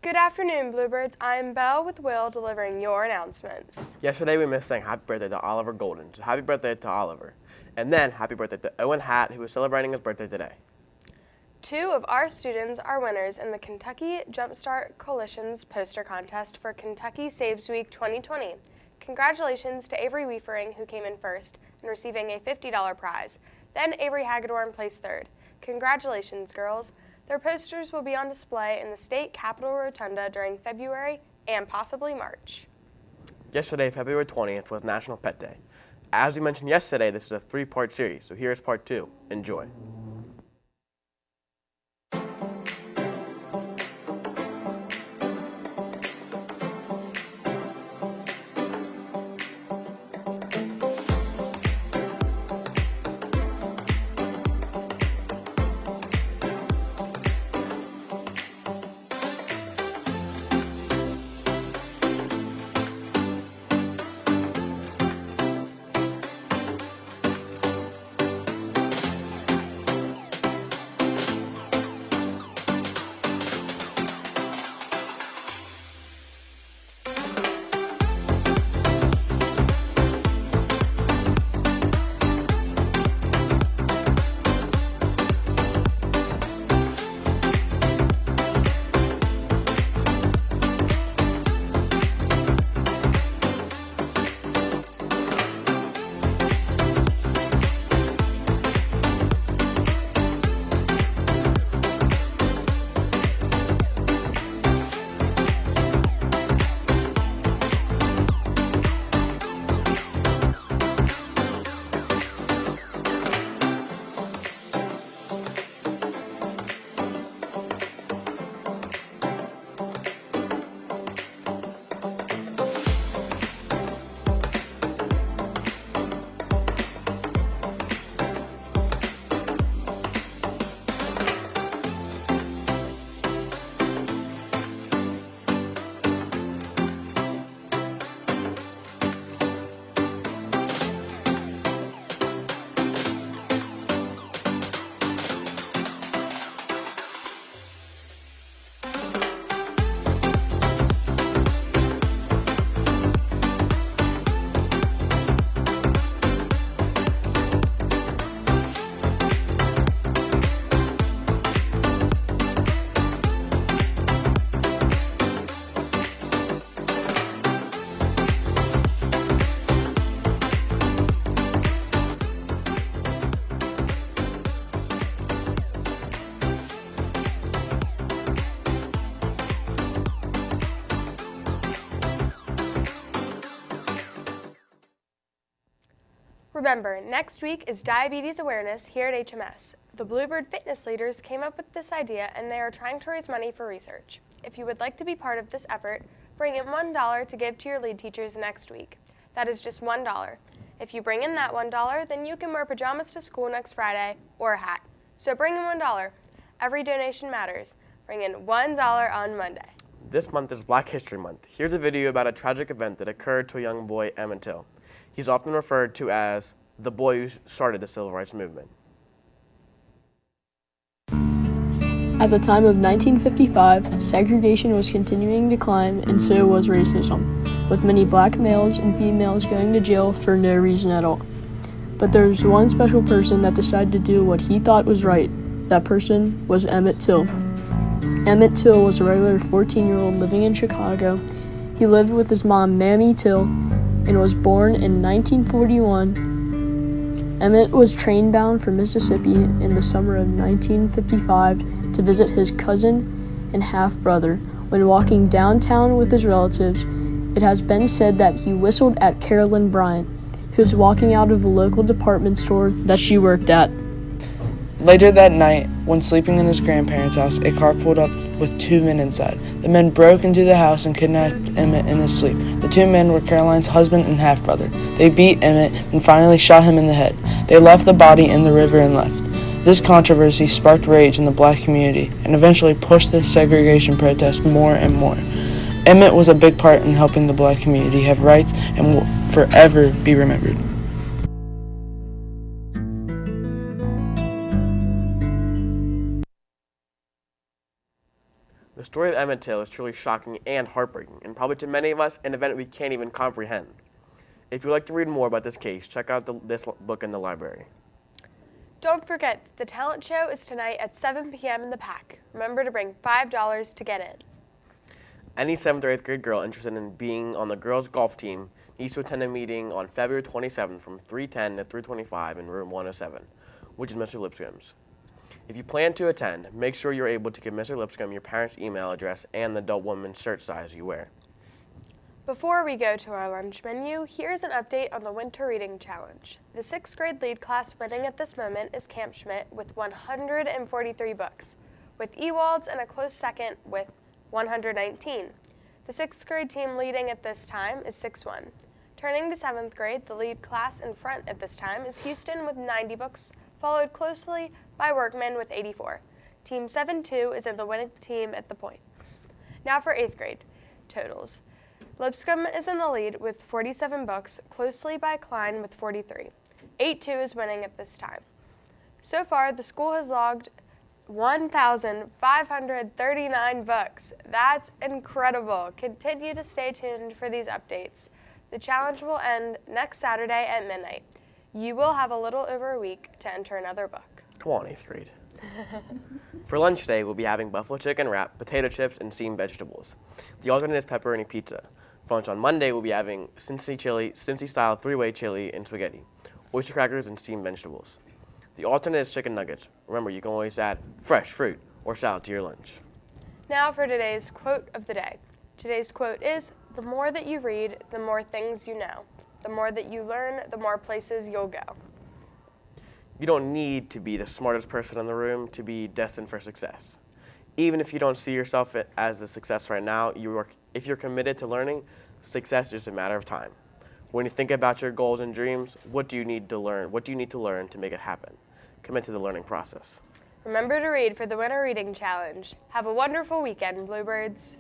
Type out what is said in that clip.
Good afternoon, Bluebirds. I'm Belle with Will delivering your announcements. Yesterday we missed saying happy birthday to Oliver Golden, so happy birthday to Oliver. And then happy birthday to Owen Hatt, who is celebrating his birthday today. 2 of our students are winners in the Kentucky Jumpstart Coalition's poster contest for Kentucky Saves Week 2020. Congratulations to Avery Weefering, who came in first and receiving a $50 prize. Then Avery Hagedorn placed third. Congratulations, girls. Their posters will be on display in the State Capitol Rotunda during February and possibly March. Yesterday, February 20th, was National Pet Day. As we mentioned yesterday, this is a 3-part series, so here's part 2. Enjoy. Remember, next week is Diabetes Awareness here at HMS. The Bluebird fitness leaders came up with this idea and they are trying to raise money for research. If you would like to be part of this effort, bring in $1 to give to your lead teachers next week. That is just $1. If you bring in that $1, then you can wear pajamas to school next Friday or a hat. So bring in $1. Every donation matters. Bring in $1 on Monday. This month is Black History Month. Here's a video about a tragic event that occurred to a young boy, Emmett Till. He's often referred to as the boy who started the civil rights movement. At the time of 1955, segregation was continuing to climb, and so was racism, with many black males and females going to jail for no reason at all. But there was one special person that decided to do what he thought was right. That person was Emmett Till. Emmett Till was a regular 14-year-old living in Chicago. He lived with his mom, Mamie Till, and was born in 1941. Emmett was train-bound for Mississippi in the summer of 1955 to visit his cousin and half-brother. When walking downtown with his relatives, it has been said that he whistled at Carolyn Bryant, who was walking out of the local department store that she worked at. Later that night, when sleeping in his grandparents' house, a car pulled up with 2 men inside. The men broke into the house and kidnapped Emmett in his sleep. The 2 men were Caroline's husband and half-brother. They beat Emmett and finally shot him in the head. They left the body in the river and left. This controversy sparked rage in the black community and eventually pushed the segregation protest more and more. Emmett was a big part in helping the black community have rights and will forever be remembered. The story of Emmett Till is truly shocking and heartbreaking, and probably to many of us, an event we can't even comprehend. If you'd like to read more about this case, check out this book in the library. Don't forget, the talent show is tonight at 7 p.m. in the PAC. Remember to bring $5 to get in. Any 7th or 8th grade girl interested in being on the girls' golf team needs to attend a meeting on February 27th from 3:10 to 3:25 in room 107, which is Mr. Lipscomb's. If you plan to attend, make sure you're able to give Mr. Lipscomb your parents' email address and the adult woman's shirt size you wear. Before we go to our lunch menu, here's an update on the Winter Reading Challenge. The 6th grade lead class winning at this moment is Camp Schmidt with 143 books, with Ewalds in a close second with 119. The 6th grade team leading at this time is 6-1. Turning to 7th grade, the lead class in front at this time is Houston with 90 books, followed closely by Workman with 84. Team 7-2 is in the winning team at the point. Now for 8th grade totals. Lipscomb is in the lead with 47 books, closely by Klein with 43. 8-2 is winning at this time. So far, the school has logged 1,539 books. That's incredible. Continue to stay tuned for these updates. The challenge will end next Saturday at midnight. You will have a little over a week to enter another book. Come on, 8th grade. For lunch today, we'll be having buffalo chicken wrap, potato chips, and steamed vegetables. The alternate is pepperoni pizza. For lunch on Monday, we'll be having Cincy-style 3-way chili and spaghetti, oyster crackers, and steamed vegetables. The alternate is chicken nuggets. Remember, you can always add fresh fruit or salad to your lunch. Now for today's quote of the day. Today's quote is, "The more that you read, the more things you know. The more that you learn, the more places you'll go." You don't need to be the smartest person in the room to be destined for success. Even if you don't see yourself as a success right now, if you're committed to learning, success is just a matter of time. When you think about your goals and dreams, what do you need to learn? What do you need to learn to make it happen? Commit to the learning process. Remember to read for the Winter Reading Challenge. Have a wonderful weekend, Bluebirds.